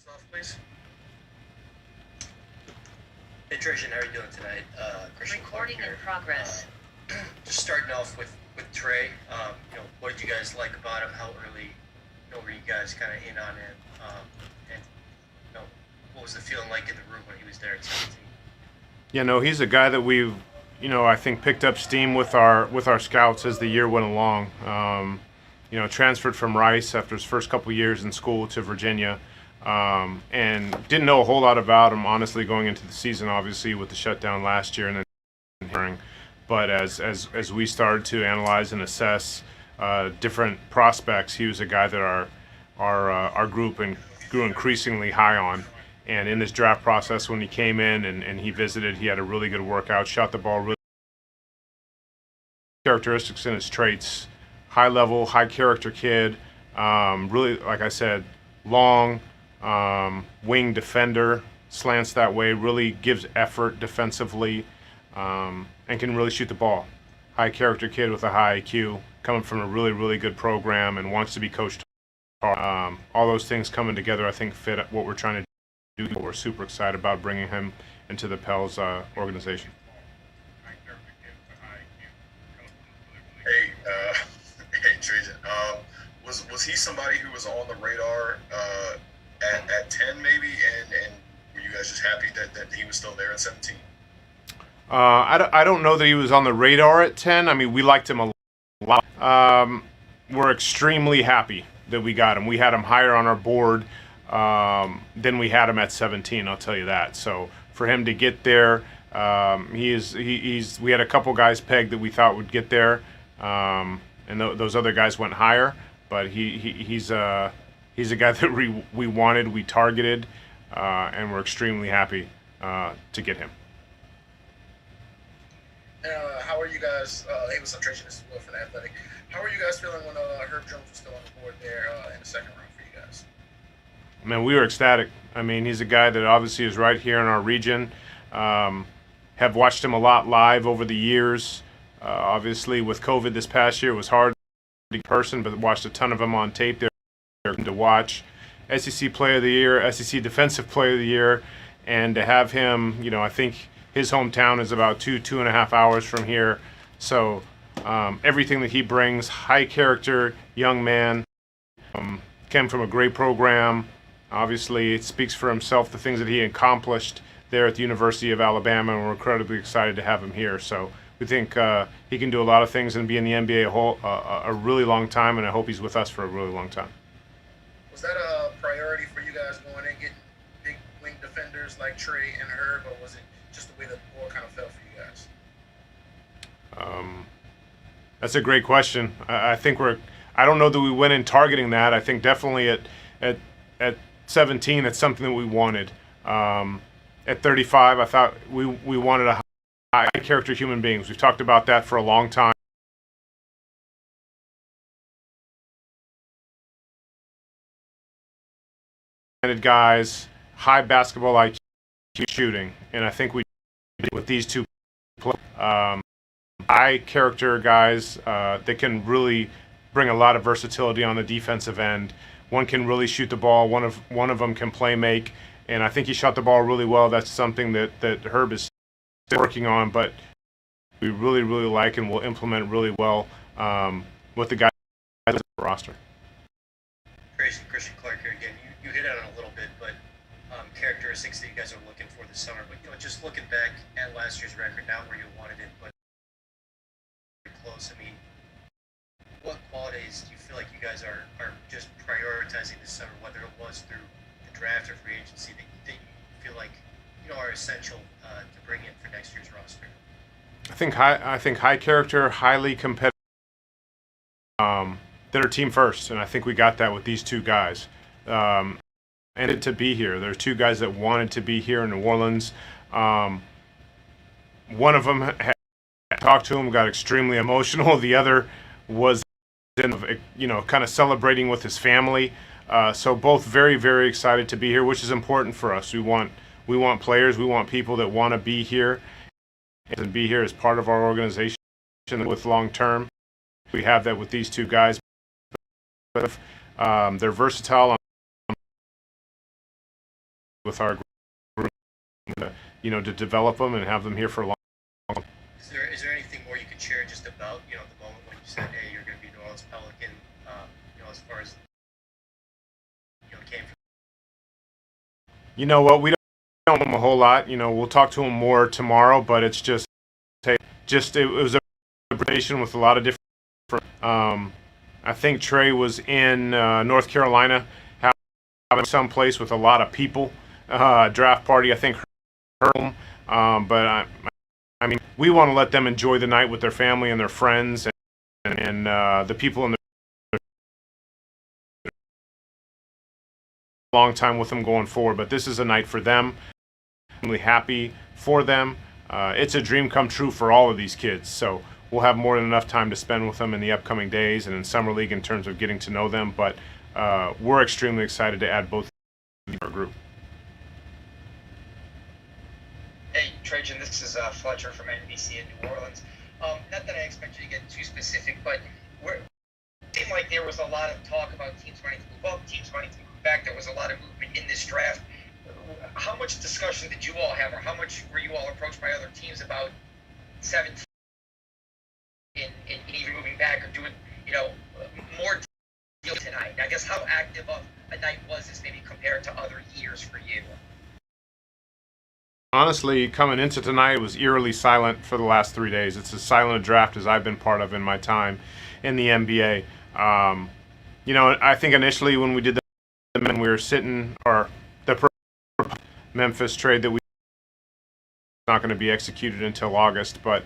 Off, please. Hey Trajan, how are you doing tonight? Christian Recording in progress. Just starting off with Trey. What did you guys like about him? How early, were you guys kind of in on him? And what was the feeling like in the room when he was there at 17? Yeah, no, he's a guy that we've, I think picked up steam with our scouts as the year went along. Transferred from Rice after his first couple years in school to Virginia. And didn't know a whole lot about him, honestly, going into the season, obviously, with the shutdown last year and then hearing. But as we started to analyze and assess different prospects, he was a guy that our group grew increasingly high on. And in this draft process, when he came in and he visited, he had a really good workout, shot the ball really. Characteristics in his traits, high level, high character kid, really, like I said, long. Wing defender, slants that way, really gives effort defensively, and can really shoot the ball. High character kid with a high IQ, coming from a really, really good program and wants to be coached. All those things coming together, I think, fit what we're trying to do. We're super excited about bringing him into the Pels organization. Hey, hey, Trajan. Was he somebody who was on the radar at 10 maybe, and were you guys just happy that he was still there at 17? I don't know that he was on the radar at 10. I mean, we liked him a lot. We're extremely happy that we got him. We had him higher on our board than we had him at 17. I'll tell you that. So for him to get there, we had a couple guys pegged that we thought would get there, and those other guys went higher. But he's a guy that we wanted, we targeted, and we're extremely happy to get him. How are you guys? Hey, what's up, Trajan? This is Will from The Athletic. How are you guys feeling when Herb Jones was still on the board there in the second round for you guys? Man, we were ecstatic. I mean, he's a guy that obviously is right here in our region. Have watched him a lot live over the years. Obviously, with COVID this past year, it was hard in person, but watched a ton of him on tape there to watch. SEC Player of the Year, SEC Defensive Player of the Year, and to have him, I think his hometown is about 2.5 hours from here. So everything that he brings, high character, young man, came from a great program. Obviously, it speaks for himself, the things that he accomplished there at the University of Alabama, and we're incredibly excited to have him here. So we think he can do a lot of things and be in the NBA a really long time, and I hope he's with us for a really long time. Was that a priority for you guys going in, getting big wing defenders like Trey and Herb, or was it just the way the ball kind of fell for you guys? That's a great question. I think I don't know that we went in targeting that. I think definitely at 17, it's something that we wanted. At 35, I thought we wanted a high character human beings. We've talked about that for a long time. Guys, high basketball IQ shooting, and I think we did with these two high character guys that can really bring a lot of versatility on the defensive end. One can really shoot the ball. One of them can play make, and I think he shot the ball really well. That's something that Herb is working on, but we really, really like and will implement really well with the guys on the roster. Christian Clark here again. You hit on it a little bit, but characteristics that you guys are looking for this summer. But just looking back at last year's record, not where you wanted it, but close. I mean, what qualities do you feel like you guys are just prioritizing this summer, whether it was through the draft or free agency, that you feel like are essential to bring in for next year's roster? I think high character, highly competitive. That are team first, and I think we got that with these two guys. And to be here, there's two guys that wanted to be here in New Orleans. One of them had talked to him, got extremely emotional. The other was, kind of celebrating with his family. So both very, very excited to be here, which is important for us. We want players, we want people that want to be here and be here as part of our organization with long term. We have that with these two guys. They're versatile with our group, to develop them and have them here for a long. Is there anything more you could share just about the moment when you said, hey, you're going to be New Orleans Pelican, as far as came from? You know what? We don't know him a whole lot. We'll talk to him more tomorrow, but it's just it was a presentation with a lot of different. I think Trey was in North Carolina, having some place with a lot of people. Draft party, I think, hurt him. But I mean, we want to let them enjoy the night with their family and their friends and the people in the long time with them going forward. But this is a night for them. I'm really happy for them. It's a dream come true for all of these kids. So we'll have more than enough time to spend with them in the upcoming days and in summer league in terms of getting to know them. But we're extremely excited to add both to our group. Hey, Trajan, this is Fletcher from NBC in New Orleans. Not that I expect you to get too specific, but it seemed like there was a lot of talk about teams wanting to move up, teams wanting to move back. There was a lot of movement in this draft. How much discussion did you all have, or how much were you all approached by other teams about 17 and even moving back or doing, more deals tonight? I guess how active of a night was this maybe compared to other years for you? Honestly, coming into tonight, it was eerily silent for the last 3 days. It's as silent a draft as I've been part of in my time in the NBA. I think initially when we did we were sitting, or the Memphis trade that we not going to be executed until August, but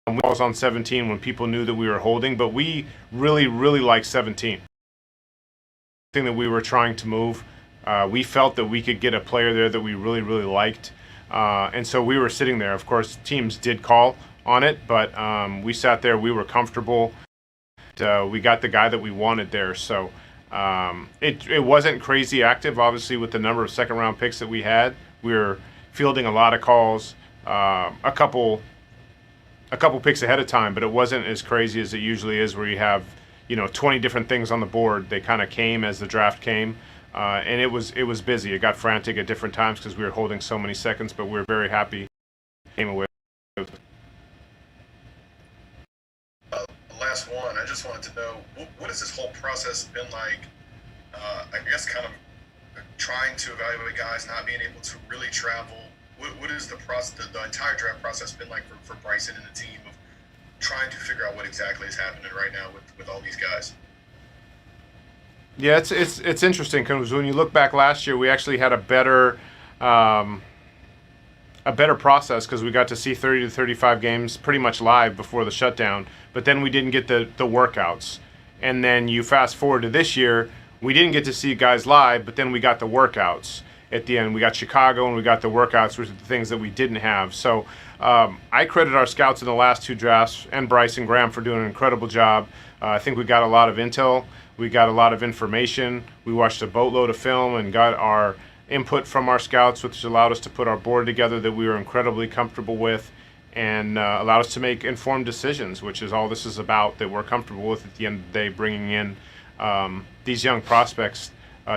we was on 17 when people knew that we were holding, but we really, really like 17. Thing that we were trying to move, we felt that we could get a player there that we really, really liked. And so we were sitting there. Of course, teams did call on it, but we sat there. We were comfortable. We got the guy that we wanted there. So it wasn't crazy active, obviously, with the number of second-round picks that we had. We were fielding a lot of calls, a couple picks ahead of time, but it wasn't as crazy as it usually is, where you have 20 different things on the board. They kind of came as the draft came. And it was busy. It got frantic at different times because we were holding so many seconds, but we were very happy. Came away. Last one, I just wanted to know, what has this whole process been like? I guess kind of trying to evaluate guys, not being able to really travel. What is the process, the entire draft process been like for Bryson and the team of trying to figure out what exactly is happening right now with all these guys? Yeah, it's interesting because when you look back last year, we actually had a better process because we got to see 30 to 35 games pretty much live before the shutdown, but then we didn't get the workouts. And then you fast forward to this year, we didn't get to see guys live, but then we got the workouts at the end. We got Chicago and we got the workouts, which are the things that we didn't have. So I credit our scouts in the last two drafts and Bryce and Graham for doing an incredible job. I think we got a lot of intel. We got a lot of information. We watched a boatload of film and got our input from our scouts, which allowed us to put our board together that we were incredibly comfortable with, and allowed us to make informed decisions, which is all this is about, that we're comfortable with at the end of the day, bringing in these young prospects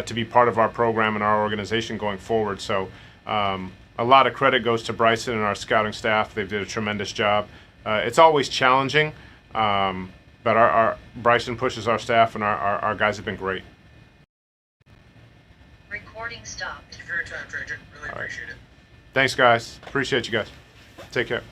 to be part of our program and our organization going forward. So a lot of credit goes to Bryson and our scouting staff. They did a tremendous job. It's always challenging, but our Bryson pushes our staff, and our guys have been great. Recording stopped. Thank you for your time, Trajan. Really appreciate it. Thanks, guys. Appreciate you guys. Take care.